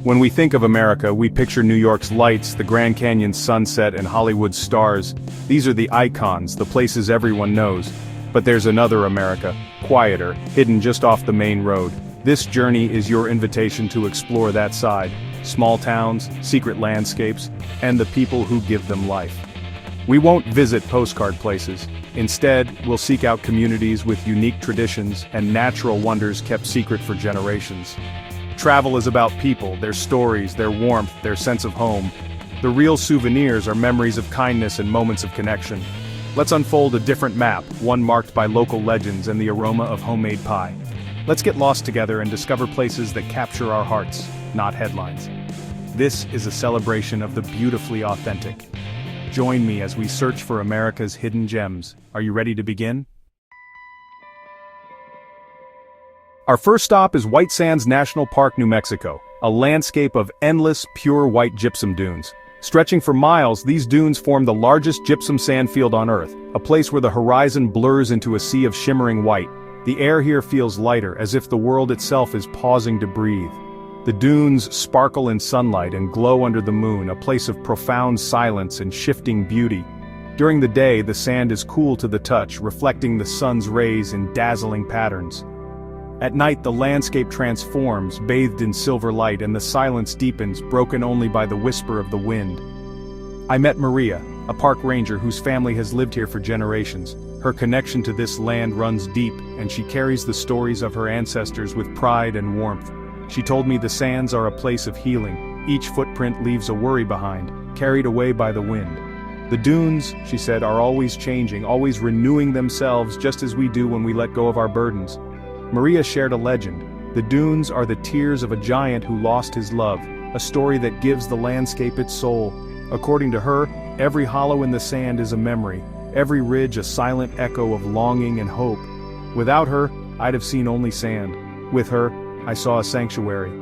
When we think of America, we picture New York's lights, the Grand Canyon's sunset, and Hollywood's stars. These are the icons, the places everyone knows. But there's another America, quieter, hidden just off the main road. This journey is your invitation to explore that side. Small towns, secret landscapes, and the people who give them life. We won't visit postcard places. Instead, we'll seek out communities with unique traditions and natural wonders kept secret for generations. Travel is about people, their stories, their warmth, their sense of home. The real souvenirs are memories of kindness and moments of connection. Let's unfold a different map, one marked by local legends and the aroma of homemade pie. Let's get lost together and discover places that capture our hearts, not headlines. This is a celebration of the beautifully authentic. Join me as we search for America's hidden gems. Are you ready to begin? Our first stop is White Sands National Park, New Mexico, a landscape of endless, pure white gypsum dunes. Stretching for miles, these dunes form the largest gypsum sand field on Earth, a place where the horizon blurs into a sea of shimmering white. The air here feels lighter, as if the world itself is pausing to breathe. The dunes sparkle in sunlight and glow under the moon, a place of profound silence and shifting beauty. During the day, the sand is cool to the touch, reflecting the sun's rays in dazzling patterns. At night, the landscape transforms, bathed in silver light, and the silence deepens, broken only by the whisper of the wind. I met Maria, a park ranger whose family has lived here for generations. Her connection to this land runs deep, and she carries the stories of her ancestors with pride and warmth. She told me the sands are a place of healing. Each footprint leaves a worry behind, carried away by the wind. The dunes, she said, are always changing, always renewing themselves just as we do when we let go of our burdens. Maria shared a legend. The dunes are the tears of a giant who lost his love, a story that gives the landscape its soul. According to her, every hollow in the sand is a memory, every ridge a silent echo of longing and hope. Without her, I'd have seen only sand. With her, I saw a sanctuary.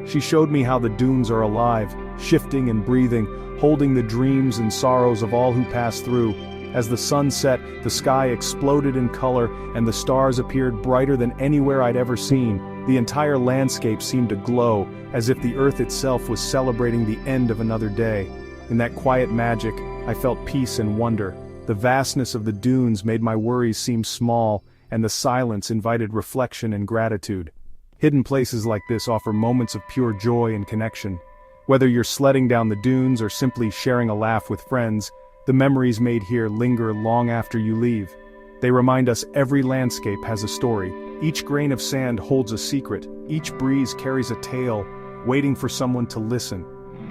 She showed me how the dunes are alive, shifting and breathing, holding the dreams and sorrows of all who pass through. As the sun set, the sky exploded in color, and the stars appeared brighter than anywhere I'd ever seen. The entire landscape seemed to glow, as if the earth itself was celebrating the end of another day. In that quiet magic, I felt peace and wonder. The vastness of the dunes made my worries seem small, and the silence invited reflection and gratitude. Hidden places like this offer moments of pure joy and connection. Whether you're sledding down the dunes or simply sharing a laugh with friends, the memories made here linger long after you leave. They remind us every landscape has a story. Each grain of sand holds a secret. Each breeze carries a tale, waiting for someone to listen.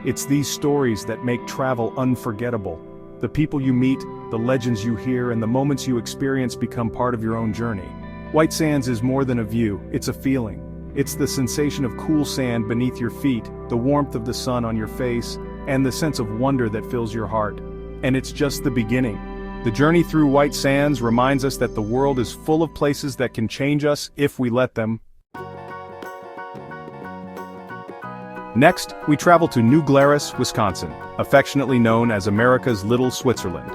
It's these stories that make travel unforgettable. The people you meet, the legends you hear, and the moments you experience become part of your own journey. White Sands is more than a view, it's a feeling. It's the sensation of cool sand beneath your feet, the warmth of the sun on your face, and the sense of wonder that fills your heart. And it's just the beginning. The journey through White Sands reminds us that the world is full of places that can change us if we let them. Next, we travel to New Glarus, Wisconsin, affectionately known as America's Little Switzerland.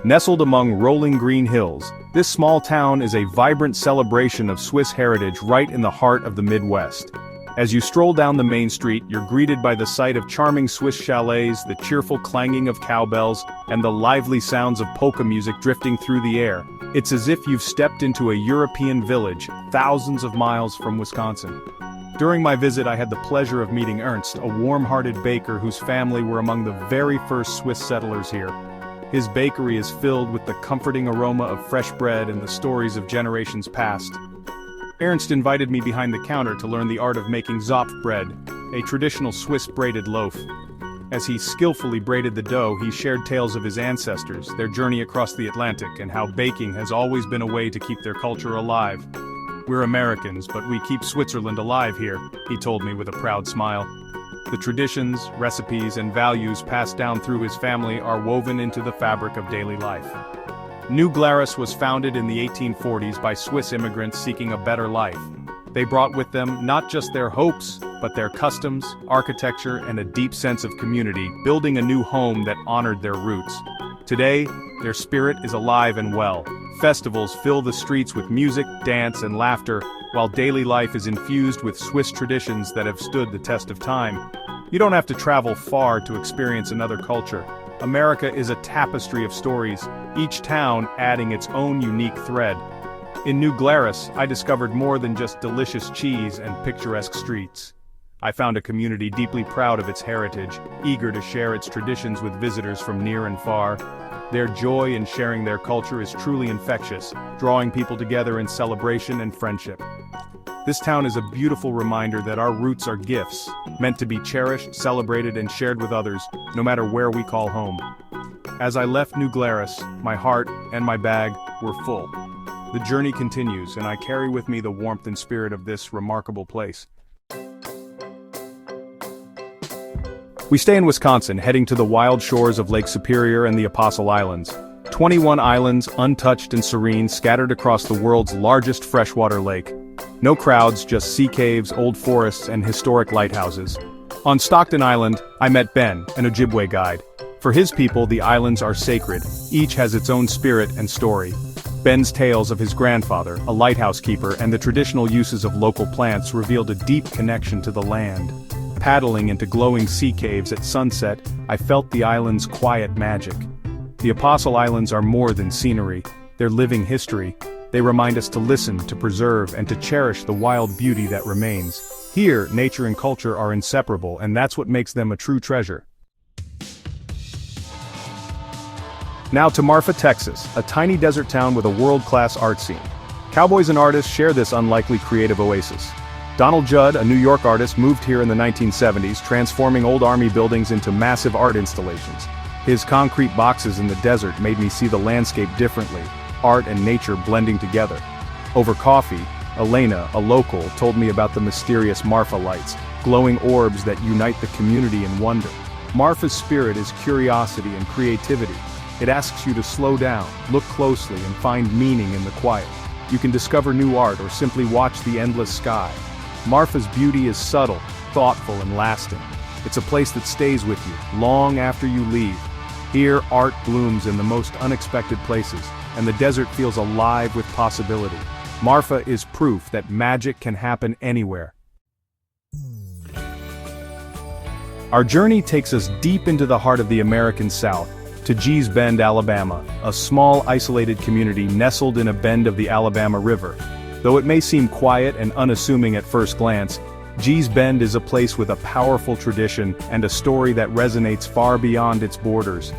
Nestled among rolling green hills, this small town is a vibrant celebration of Swiss heritage right in the heart of the Midwest. As you stroll down the main street, you're greeted by the sight of charming Swiss chalets, the cheerful clanging of cowbells, and the lively sounds of polka music drifting through the air. It's as if you've stepped into a European village, thousands of miles from Wisconsin. During my visit, I had the pleasure of meeting Ernst, a warm-hearted baker whose family were among the very first Swiss settlers here. His bakery is filled with the comforting aroma of fresh bread and the stories of generations past. Ernst invited me behind the counter to learn the art of making Zopf bread, a traditional Swiss braided loaf. As he skillfully braided the dough, he shared tales of his ancestors, their journey across the Atlantic, and how baking has always been a way to keep their culture alive. "We're Americans, but we keep Switzerland alive here," he told me with a proud smile. The traditions, recipes, and values passed down through his family are woven into the fabric of daily life. New Glarus was founded in the 1840s by Swiss immigrants seeking a better life. They brought with them not just their hopes, but their customs, architecture, and a deep sense of community, building a new home that honored their roots. Today, their spirit is alive and well. Festivals fill the streets with music, dance, and laughter, while daily life is infused with Swiss traditions that have stood the test of time. You don't have to travel far to experience another culture. America is a tapestry of stories, each town adding its own unique thread. In New Glarus, I discovered more than just delicious cheese and picturesque streets. I found a community deeply proud of its heritage, eager to share its traditions with visitors from near and far. Their joy in sharing their culture is truly infectious, drawing people together in celebration and friendship. This town is a beautiful reminder that our roots are gifts, meant to be cherished, celebrated, and shared with others, no matter where we call home. As I left New Glarus, my heart and my bag were full. The journey continues, and I carry with me the warmth and spirit of this remarkable place. We stay in Wisconsin, heading to the wild shores of Lake Superior and the Apostle Islands. 21 islands, untouched and serene, scattered across the world's largest freshwater lake. No crowds, just sea caves, old forests, and historic lighthouses. On Stockton Island, I met Ben, an Ojibwe guide. For his people, the islands are sacred. Each has its own spirit and story. Ben's tales of his grandfather, a lighthouse keeper, and the traditional uses of local plants revealed a deep connection to the land. Paddling into glowing sea caves at sunset, I felt the island's quiet magic. The Apostle Islands are more than scenery, they're living history. They remind us to listen, to preserve, and to cherish the wild beauty that remains. Here, nature and culture are inseparable, and that's what makes them a true treasure. Now to Marfa, Texas, a tiny desert town with a world-class art scene. Cowboys and artists share this unlikely creative oasis. Donald Judd, a New York artist, moved here in the 1970s, transforming old army buildings into massive art installations. His concrete boxes in the desert made me see the landscape differently, art and nature blending together. Over coffee, Elena, a local, told me about the mysterious Marfa lights, glowing orbs that unite the community in wonder. Marfa's spirit is curiosity and creativity. It asks you to slow down, look closely, and find meaning in the quiet. You can discover new art or simply watch the endless sky. Marfa's beauty is subtle, thoughtful, and lasting. It's a place that stays with you, long after you leave. Here, art blooms in the most unexpected places, and the desert feels alive with possibility. Marfa is proof that magic can happen anywhere. Our journey takes us deep into the heart of the American South, to Gee's Bend, Alabama, a small, isolated community nestled in a bend of the Alabama River. Though it may seem quiet and unassuming at first glance, Gee's Bend is a place with a powerful tradition and a story that resonates far beyond its borders.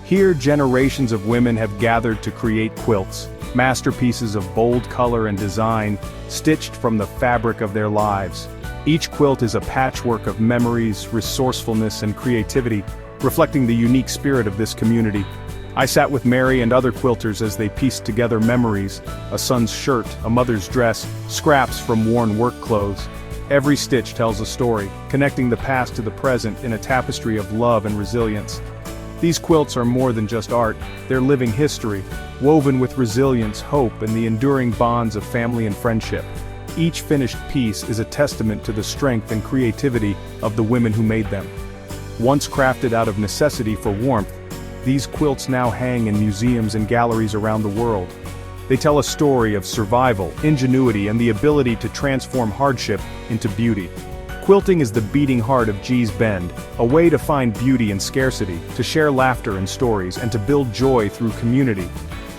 Here, generations of women have gathered to create quilts, masterpieces of bold color and design, stitched from the fabric of their lives. Each quilt is a patchwork of memories, resourcefulness, and creativity, reflecting the unique spirit of this community. I sat with Mary and other quilters as they pieced together memories, a son's shirt, a mother's dress, scraps from worn work clothes. Every stitch tells a story, connecting the past to the present in a tapestry of love and resilience. These quilts are more than just art, they're living history, woven with resilience, hope, and the enduring bonds of family and friendship. Each finished piece is a testament to the strength and creativity of the women who made them. Once crafted out of necessity for warmth, these quilts now hang in museums and galleries around the world. They tell a story of survival, ingenuity, and the ability to transform hardship into beauty. Quilting is the beating heart of Gee's Bend, a way to find beauty in scarcity, to share laughter and stories, and to build joy through community.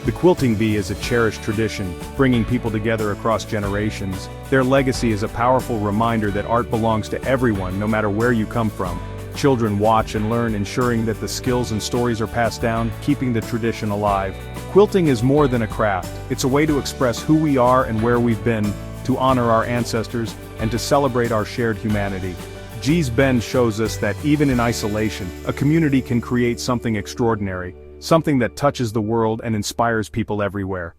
The quilting bee is a cherished tradition, bringing people together across generations. Their legacy is a powerful reminder that art belongs to everyone, no matter where you come from. Children watch and learn, ensuring that the skills and stories are passed down, keeping the tradition alive. Quilting is more than a craft. It's a way to express who we are and where we've been, to honor our ancestors, and to celebrate our shared humanity. Gee's Bend shows us that even in isolation, a community can create something extraordinary, something that touches the world and inspires people everywhere.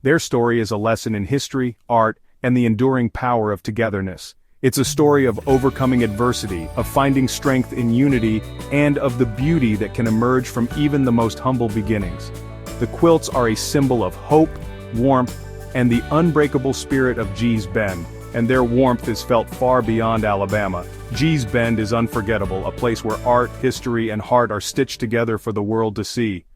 Their story is a lesson in history, art, and the enduring power of togetherness. It's a story of overcoming adversity, of finding strength in unity, and of the beauty that can emerge from even the most humble beginnings. The quilts are a symbol of hope, warmth, and the unbreakable spirit of Gee's Bend, and their warmth is felt far beyond Alabama. Gee's Bend is unforgettable, a place where art, history, and heart are stitched together for the world to see.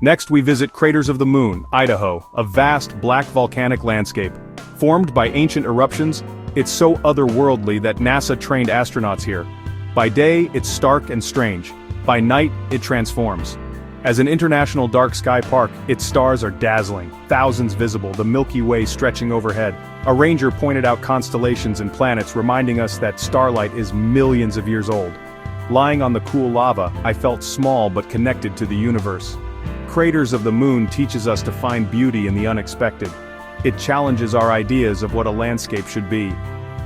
Next we visit Craters of the Moon, Idaho, a vast black volcanic landscape. Formed by ancient eruptions, It's so otherworldly that NASA trained astronauts here. By day, it's stark and strange. By night, it transforms. As an international dark sky park, its stars are dazzling, thousands visible, the Milky Way stretching overhead. A ranger pointed out constellations and planets, reminding us that starlight is millions of years old. Lying on the cool lava, I felt small but connected to the universe. Craters of the moon teaches us to find beauty in the unexpected. It challenges our ideas of what a landscape should be.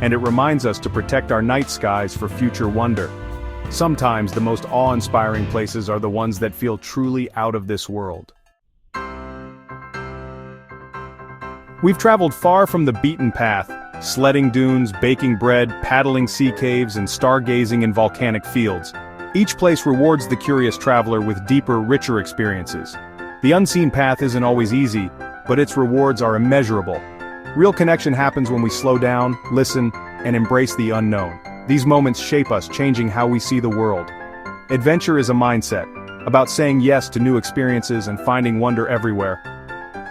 And it reminds us to protect our night skies for future wonder. Sometimes the most awe-inspiring places are the ones that feel truly out of this world. We've traveled far from the beaten path, sledding dunes, baking bread, paddling sea caves, and stargazing in volcanic fields. Each place rewards the curious traveler with deeper, richer experiences. The unseen path isn't always easy, but its rewards are immeasurable. Real connection happens when we slow down, listen, and embrace the unknown. These moments shape us, changing how we see the world. Adventure is a mindset, about saying yes to new experiences and finding wonder everywhere.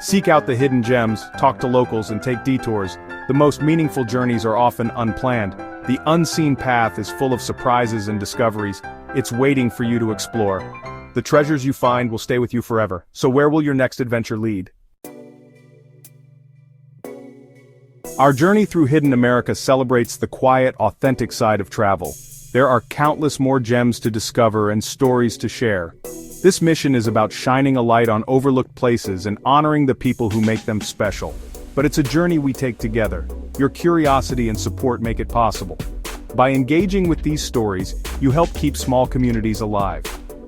Seek out the hidden gems, talk to locals, and take detours. The most meaningful journeys are often unplanned. The unseen path is full of surprises and discoveries. It's waiting for you to explore. The treasures you find will stay with you forever. So where will your next adventure lead? Our journey through Hidden America celebrates the quiet, authentic side of travel. There are countless more gems to discover and stories to share. This mission is about shining a light on overlooked places and honoring the people who make them special. But it's a journey we take together. Your curiosity and support make it possible. By engaging with these stories, you help keep small communities alive.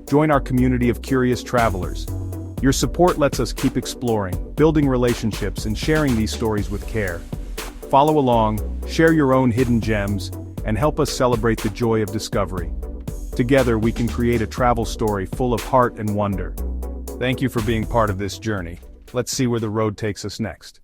Join our community of curious travelers. Your support lets us keep exploring, building relationships, and sharing these stories with care. Follow along, share your own hidden gems, and help us celebrate the joy of discovery. Together we can create a travel story full of heart and wonder. Thank you for being part of this journey. Let's see where the road takes us next.